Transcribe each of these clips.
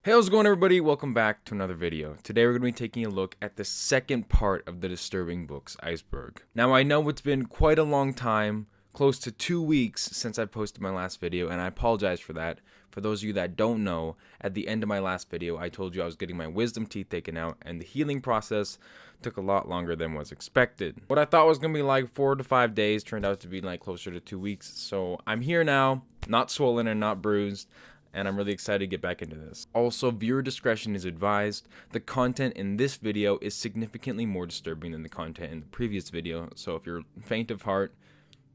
Hey, how's it going, everybody? Welcome back to another video. Today we're going to be taking a look at the second part of the disturbing books, Iceberg. Now, I know it's been quite a long time, close to 2 weeks since I posted my last video, and I apologize for that. For those of you that don't know, at the end of my last video, I told you I was getting my wisdom teeth taken out, and the healing process took a lot longer than was expected. What I thought was going to be like 4 to 5 days turned out to be like closer to 2 weeks, so I'm here now, not swollen and not bruised, and I'm really excited to get back into this. Also, viewer discretion is advised. The content in this video is significantly more disturbing than the content in the previous video, so if you're faint of heart,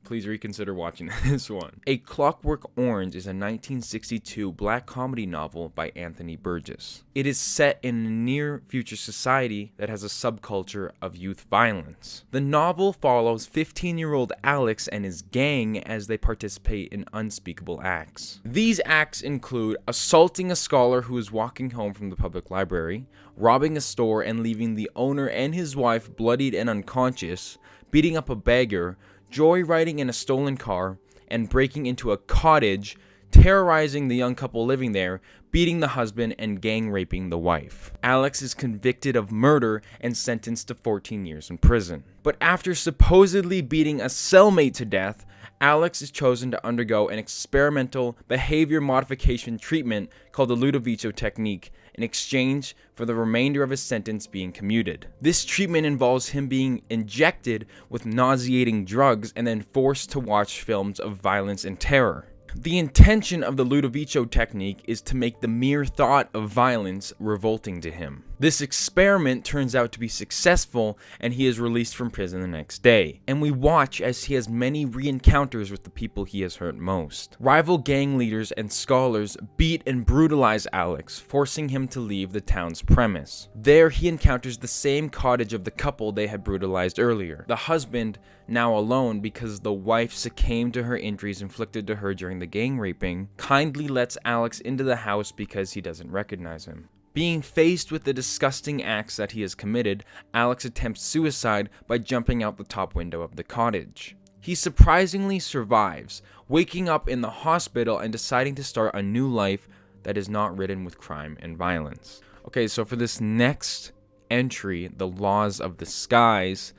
please reconsider watching this one. A Clockwork Orange is a 1962 black comedy novel by Anthony Burgess. It is set in a near-future society that has a subculture of youth violence. The novel follows 15-year-old Alex and his gang as they participate in unspeakable acts. These acts include assaulting a scholar who is walking home from the public library, robbing a store and leaving the owner and his wife bloodied and unconscious, beating up a beggar, joyriding in a stolen car, and breaking into a cottage, terrorizing the young couple living there, beating the husband, and gang raping the wife. Alex is convicted of murder and sentenced to 14 years in prison. But after supposedly beating a cellmate to death, Alex is chosen to undergo an experimental behavior modification treatment called the Ludovico technique in exchange for the remainder of his sentence being commuted. This treatment involves him being injected with nauseating drugs and then forced to watch films of violence and terror. The intention of the Ludovico technique is to make the mere thought of violence revolting to him. This experiment turns out to be successful, and he is released from prison the next day. And we watch as he has many re-encounters with the people he has hurt most. Rival gang leaders and scholars beat and brutalize Alex, forcing him to leave the town's premise. There he encounters the same cottage of the couple they had brutalized earlier. The husband, now alone because the wife succumbed to her injuries inflicted to her during the gang raping, kindly lets Alex into the house because he doesn't recognize him. Being faced with the disgusting acts that he has committed, Alex attempts suicide by jumping out the top window of the cottage. He surprisingly survives, waking up in the hospital and deciding to start a new life that is not ridden with crime and violence. Okay, so for this next entry, The Laws of the Skies,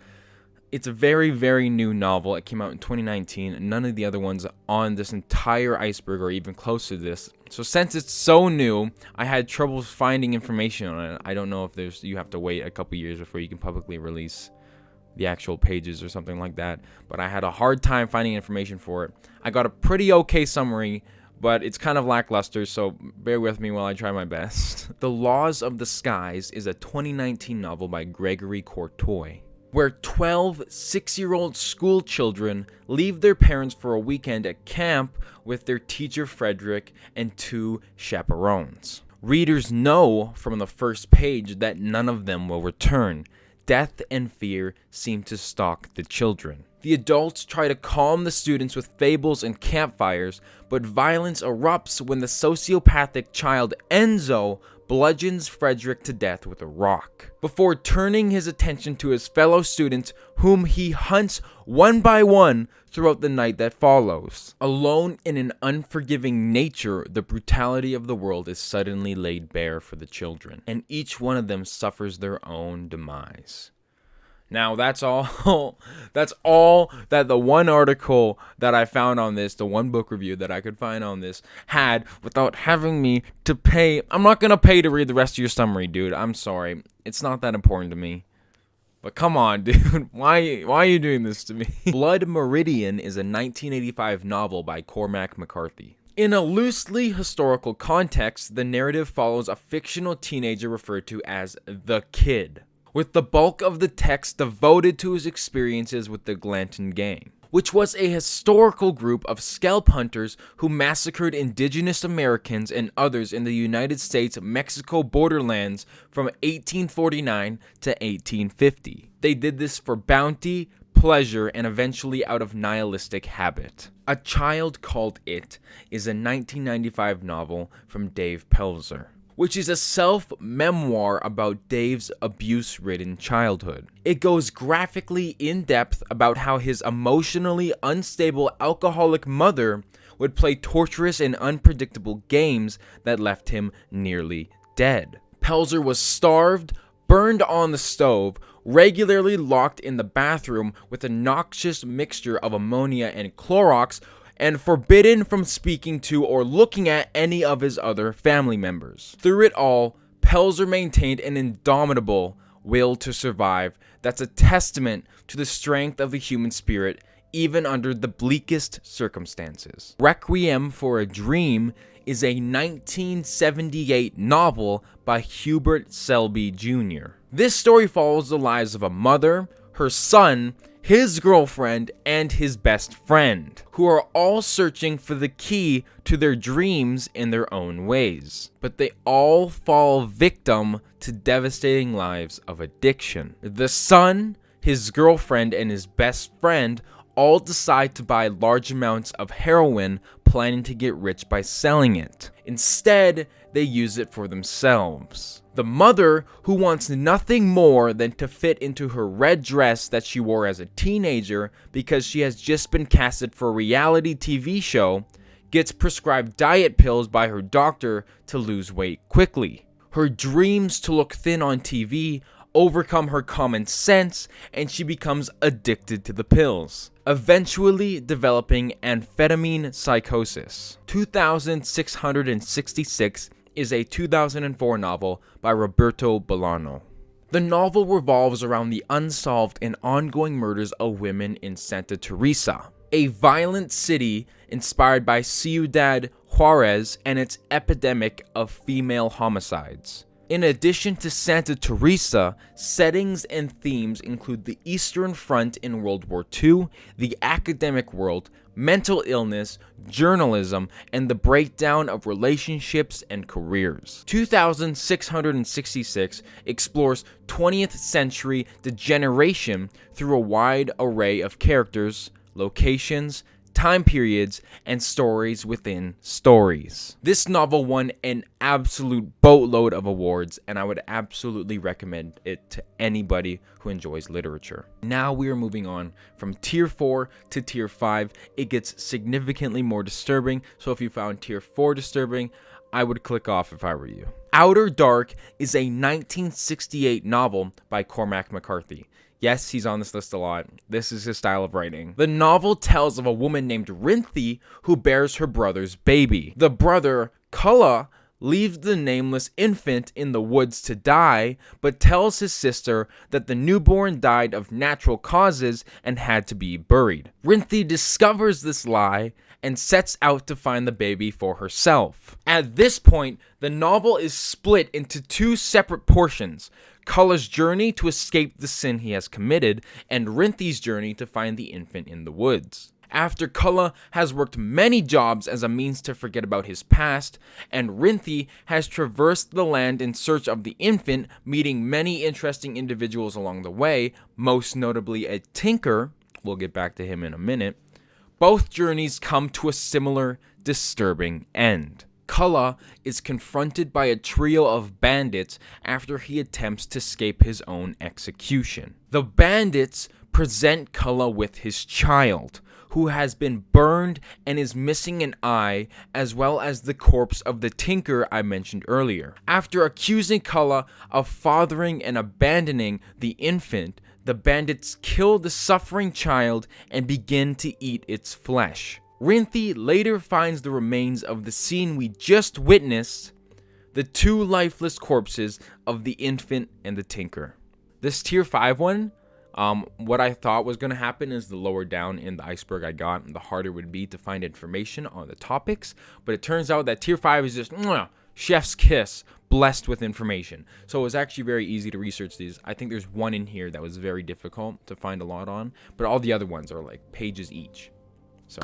it's a very, very new novel. It came out in 2019. None of the other ones on this entire iceberg are even close to this. So since it's so new, I had trouble finding information on it. I don't know if you have to wait a couple years before you can publicly release the actual pages or something like that. But I had a hard time finding information for it. I got a pretty okay summary, but it's kind of lackluster, so bear with me while I try my best. The Laws of the Skies is a 2019 novel by Gregory Courtois, where 12 6-year-old school children leave their parents for a weekend at camp with their teacher Frederick and 2 chaperones. Readers know from the first page that none of them will return. Death and fear seem to stalk the children. The adults try to calm the students with fables and campfires, but violence erupts when the sociopathic child Enzo bludgeons Frederick to death with a rock, before turning his attention to his fellow students, whom he hunts one by one throughout the night that follows. Alone in an unforgiving nature, the brutality of the world is suddenly laid bare for the children, and each one of them suffers their own demise. Now, that's all that the one article that I found on this, the one book review that I could find on this, had without having me to pay. I'm not going to pay to read the rest of your summary, dude. I'm sorry. It's not that important to me. But come on, dude. Why are you doing this to me? Blood Meridian is a 1985 novel by Cormac McCarthy. In a loosely historical context, the narrative follows a fictional teenager referred to as the Kid, with the bulk of the text devoted to his experiences with the Glanton Gang, which was a historical group of scalp hunters who massacred indigenous Americans and others in the United States-Mexico borderlands from 1849 to 1850. They did this for bounty, pleasure, and eventually out of nihilistic habit. A Child Called It is a 1995 novel from Dave Pelzer, which is a self-memoir about Dave's abuse-ridden childhood. It goes graphically in depth about how his emotionally unstable alcoholic mother would play torturous and unpredictable games that left him nearly dead. Pelzer was starved, burned on the stove, regularly locked in the bathroom with a noxious mixture of ammonia and Clorox, and forbidden from speaking to or looking at any of his other family members. Through it all, Pelzer maintained an indomitable will to survive that's a testament to the strength of the human spirit even under the bleakest circumstances. Requiem for a Dream is a 1978 novel by Hubert Selby Jr. This story follows the lives of a mother, her son, his girlfriend, and his best friend, who are all searching for the key to their dreams in their own ways. But they all fall victim to devastating lives of addiction. The son, his girlfriend, and his best friend all decide to buy large amounts of heroin, planning to get rich by selling it. Instead, they use it for themselves. The mother, who wants nothing more than to fit into her red dress that she wore as a teenager because she has just been casted for a reality TV show, gets prescribed diet pills by her doctor to lose weight quickly. Her dreams to look thin on TV overcome her common sense, and she becomes addicted to the pills, eventually developing amphetamine psychosis. 2666 is a 2004 novel by Roberto Bolaño. The novel revolves around the unsolved and ongoing murders of women in Santa Teresa, a violent city inspired by Ciudad Juarez and its epidemic of female homicides. In addition to Santa Teresa, settings and themes include the Eastern Front in World War II, the academic world, mental illness, journalism, and the breakdown of relationships and careers. 2666 explores 20th century degeneration through a wide array of characters, locations, time periods, and stories within stories. This novel won an absolute boatload of awards, and I would absolutely recommend it to anybody who enjoys literature. Now we are moving on from tier 4 to tier 5. It gets significantly more disturbing, so if you found tier 4 disturbing, I would click off if I were you. Outer Dark is a 1968 novel by Cormac McCarthy. Yes, he's on this list a lot. This is his style of writing. The novel tells of a woman named Rinthi who bears her brother's baby. The brother, Kulla, leaves the nameless infant in the woods to die, but tells his sister that the newborn died of natural causes and had to be buried. Rinthi discovers this lie and sets out to find the baby for herself. At this point, the novel is split into two separate portions: Kulla's journey to escape the sin he has committed, and Rinthi's journey to find the infant in the woods. After Kulla has worked many jobs as a means to forget about his past, and Rinthi has traversed the land in search of the infant, meeting many interesting individuals along the way, most notably a tinker, we'll get back to him in a minute, both journeys come to a similar, disturbing end. Kulla is confronted by a trio of bandits after he attempts to escape his own execution. The bandits present Kulla with his child, who has been burned and is missing an eye, as well as the corpse of the tinker I mentioned earlier. After accusing Kulla of fathering and abandoning the infant, the bandits kill the suffering child and begin to eat its flesh. Rinthi later finds the remains of the scene we just witnessed, the two lifeless corpses of the infant and the tinker. This tier 5 one, what I thought was going to happen is the lower down in the iceberg I got, the harder it would be to find information on the topics. But it turns out that tier 5 is just chef's kiss, blessed with information. So it was actually very easy to research these. I think there's one in here that was very difficult to find a lot on, but all the other ones are like pages each. So,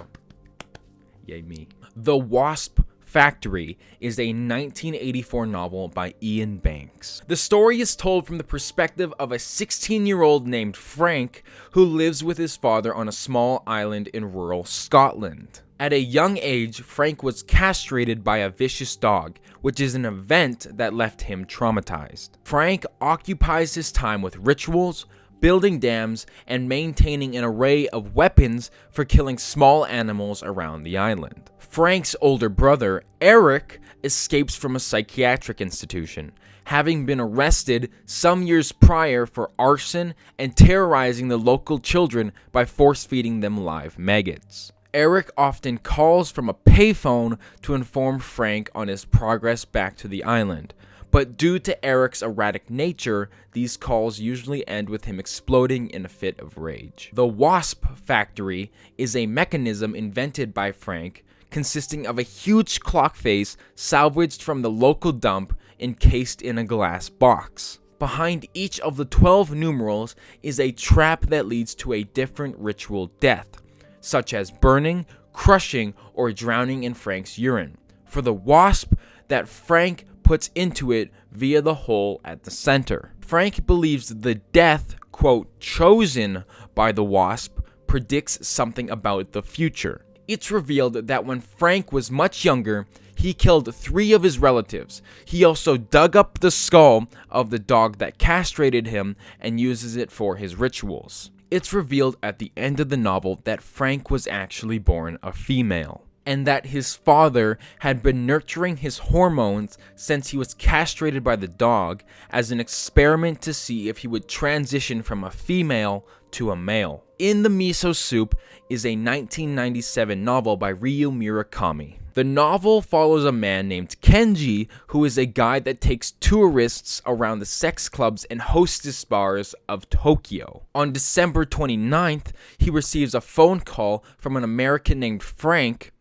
yay me. The Wasp Factory is a 1984 novel by Ian Banks. The story is told from the perspective of a 16-year-old named Frank who lives with his father on a small island in rural Scotland. At a young age, Frank was castrated by a vicious dog, which is an event that left him traumatized. Frank occupies his time with rituals, building dams, and maintaining an array of weapons for killing small animals around the island. Frank's older brother, Eric, escapes from a psychiatric institution, having been arrested some years prior for arson and terrorizing the local children by force-feeding them live maggots. Eric often calls from a payphone to inform Frank on his progress back to the island, but due to Eric's erratic nature, these calls usually end with him exploding in a fit of rage. The Wasp Factory is a mechanism invented by Frank, consisting of a huge clock face salvaged from the local dump encased in a glass box. Behind each of the 12 numerals is a trap that leads to a different ritual death, such as burning, crushing, or drowning in Frank's urine. For the wasp, that Frank puts into it via the hole at the center. Frank believes the death, quote, chosen by the wasp predicts something about the future. It's revealed that when Frank was much younger, he killed 3 of his relatives. He also dug up the skull of the dog that castrated him and uses it for his rituals. It's revealed at the end of the novel that Frank was actually born a female, and that his father had been nurturing his hormones since he was castrated by the dog as an experiment to see if he would transition from a female to a male. In the Miso Soup is a 1997 novel by Ryu Murakami. The novel follows a man named Kenji, who is a guy that takes tourists around the sex clubs and hostess bars of Tokyo. On December 29th, he receives a phone call from an American named Frank,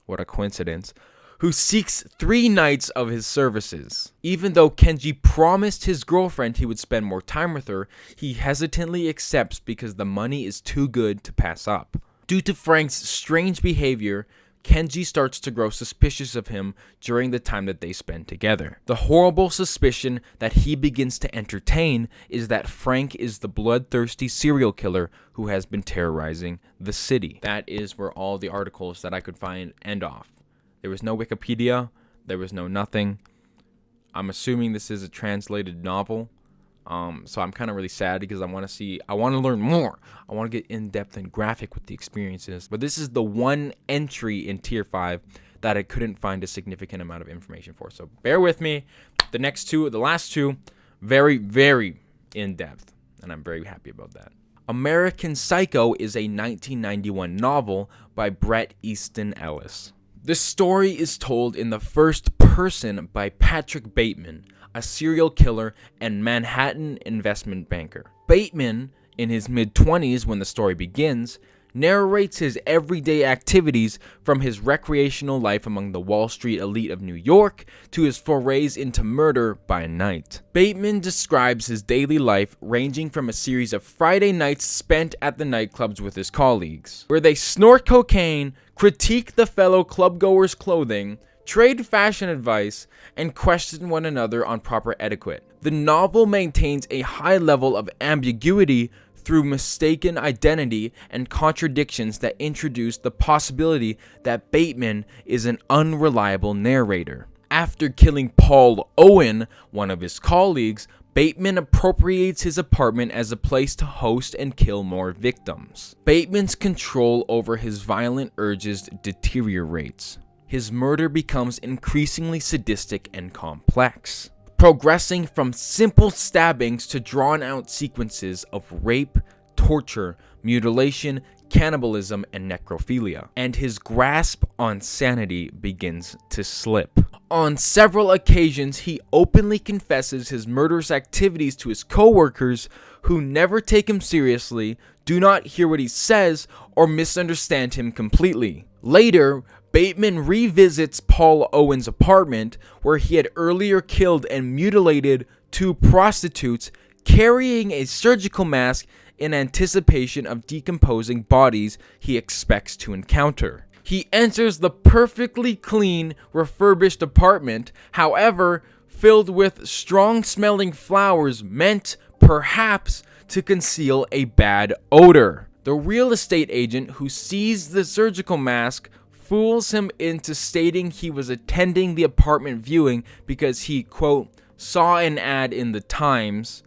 what a coincidence, who seeks 3 nights of his services. Even though Kenji promised his girlfriend he would spend more time with her, he hesitantly accepts because the money is too good to pass up. Due to Frank's strange behavior, Kenji starts to grow suspicious of him during the time that they spend together. The horrible suspicion that he begins to entertain is that Frank is the bloodthirsty serial killer who has been terrorizing the city. That is where all the articles that I could find end off. There was no Wikipedia, there was no nothing. I'm assuming this is a translated novel. So I'm kind of really sad because I want to learn more. I want to get in depth and graphic with the experiences. But this is the one entry in tier 5 that I couldn't find a significant amount of information for. So bear with me. The last two, very, very in depth. And I'm very happy about that. American Psycho is a 1991 novel by Bret Easton Ellis. The story is told in the first person by Patrick Bateman, a serial killer and Manhattan investment banker. Bateman, in his mid-20s when the story begins, narrates his everyday activities from his recreational life among the Wall Street elite of New York to his forays into murder by night. Bateman describes his daily life ranging from a series of Friday nights spent at the nightclubs with his colleagues, where they snort cocaine, critique the fellow clubgoers' clothing, trade fashion advice, and question one another on proper etiquette. The novel maintains a high level of ambiguity through mistaken identity and contradictions that introduce the possibility that Bateman is an unreliable narrator. After killing Paul Owen, one of his colleagues, Bateman appropriates his apartment as a place to host and kill more victims. Bateman's control over his violent urges deteriorates. His murder becomes increasingly sadistic and complex, progressing from simple stabbings to drawn-out sequences of rape, torture, mutilation, cannibalism, and necrophilia. And his grasp on sanity begins to slip. On several occasions, he openly confesses his murderous activities to his co-workers, who never take him seriously, do not hear what he says, or misunderstand him completely. Later, Bateman revisits Paul Owen's apartment, where he had earlier killed and mutilated 2 prostitutes, carrying a surgical mask in anticipation of decomposing bodies he expects to encounter. He enters the perfectly clean, refurbished apartment, however, filled with strong-smelling flowers meant, perhaps, to conceal a bad odor. The real estate agent who sees the surgical mask fools him into stating he was attending the apartment viewing because he, quote, saw an ad in the Times,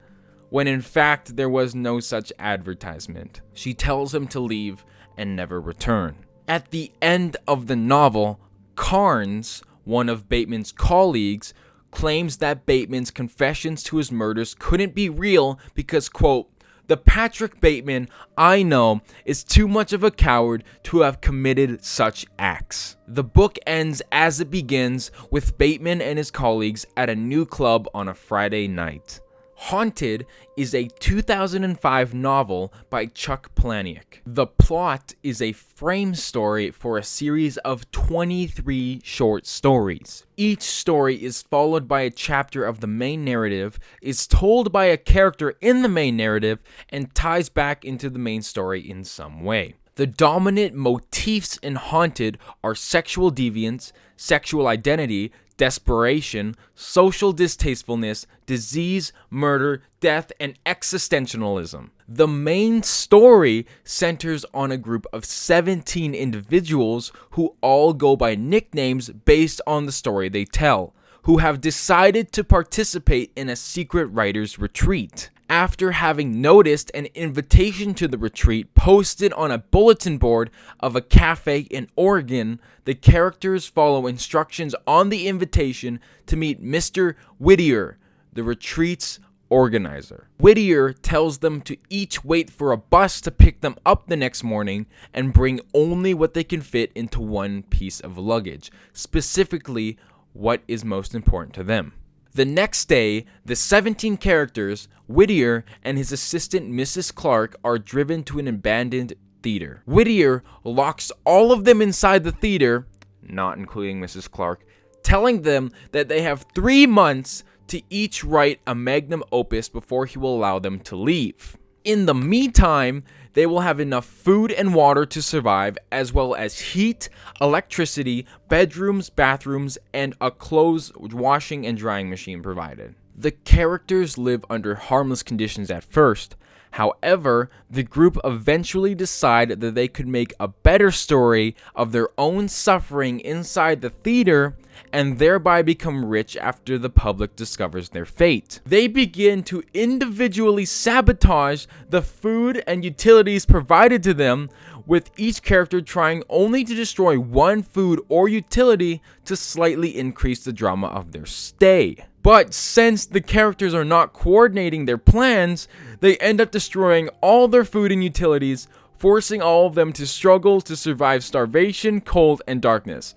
when in fact there was no such advertisement. She tells him to leave and never return. At the end of the novel, Carnes, one of Bateman's colleagues, claims that Bateman's confessions to his murders couldn't be real because, quote, "The Patrick Bateman I know is too much of a coward to have committed such acts." The book ends as it begins, with Bateman and his colleagues at a new club on a Friday night. Haunted is a 2005 novel by Chuck Palahniuk. The plot is a frame story for a series of 23 short stories. Each story is followed by a chapter of the main narrative, is told by a character in the main narrative, and ties back into the main story in some way. The dominant motifs in Haunted are sexual deviance, sexual identity, desperation, social distastefulness, disease, murder, death, and existentialism. The main story centers on a group of 17 individuals who all go by nicknames based on the story they tell, who have decided to participate in a secret writer's retreat. After having noticed an invitation to the retreat posted on a bulletin board of a cafe in Oregon, the characters follow instructions on the invitation to meet Mr. Whittier, the retreat's organizer. Whittier tells them to each wait for a bus to pick them up the next morning and bring only what they can fit into one piece of luggage, specifically what is most important to them. The next day, the 17 characters, Whittier and his assistant Mrs. Clark, are driven to an abandoned theater. Whittier locks all of them inside the theater, not including Mrs. Clark, telling them that they have 3 months to each write a magnum opus before he will allow them to leave. In the meantime, they will have enough food and water to survive, as well as heat, electricity, bedrooms, bathrooms, and a clothes washing and drying machine provided. The characters live under harmless conditions at first. However, the group eventually decide that they could make a better story of their own suffering inside the theater and thereby become rich after the public discovers their fate. They begin to individually sabotage the food and utilities provided to them, with each character trying only to destroy one food or utility to slightly increase the drama of their stay. But since the characters are not coordinating their plans, they end up destroying all their food and utilities, forcing all of them to struggle to survive starvation, cold, and darkness.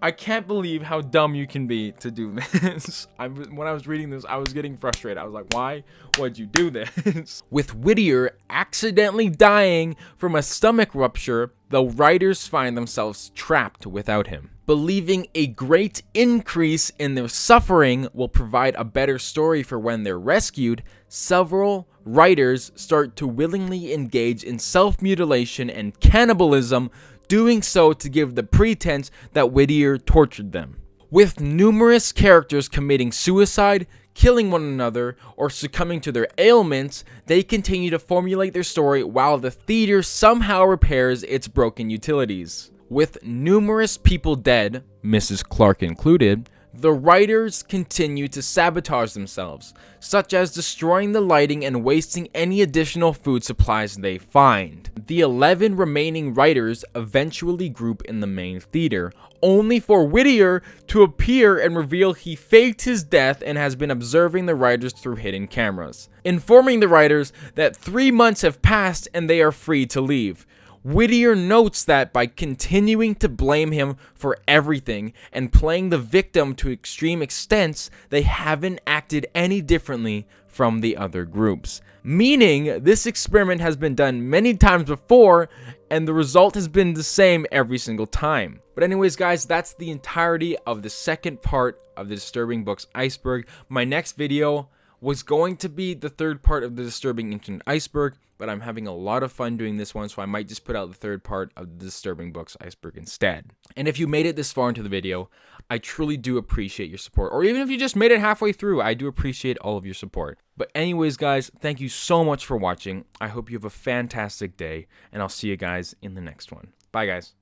I can't believe how dumb you can be to do this. When I was reading this, I was getting frustrated. I was like, why would you do this? With Whittier accidentally dying from a stomach rupture, the writers find themselves trapped without him. Believing a great increase in their suffering will provide a better story for when they're rescued, several writers start to willingly engage in self-mutilation and cannibalism, doing so to give the pretense that Whittier tortured them. With numerous characters committing suicide, killing one another, or succumbing to their ailments, they continue to formulate their story while the theater somehow repairs its broken utilities. With numerous people dead, Mrs. Clark included, the writers continue to sabotage themselves, such as destroying the lighting and wasting any additional food supplies they find. The 11 remaining writers eventually group in the main theater, only for Whittier to appear and reveal he faked his death and has been observing the writers through hidden cameras, informing the writers that 3 months have passed and they are free to leave. Whittier notes that by continuing to blame him for everything and playing the victim to extreme extents, they haven't acted any differently from the other groups. Meaning, this experiment has been done many times before, and the result has been the same every single time. But anyways, guys, that's the entirety of the second part of the Disturbing Books Iceberg. My next video was going to be the third part of the Disturbing Internet Iceberg, but I'm having a lot of fun doing this one, so I might just put out the third part of the Disturbing Books Iceberg instead. And if you made it this far into the video, I truly do appreciate your support. Or even if you just made it halfway through, I do appreciate all of your support. But anyways, guys, thank you so much for watching. I hope you have a fantastic day, and I'll see you guys in the next one. Bye, guys.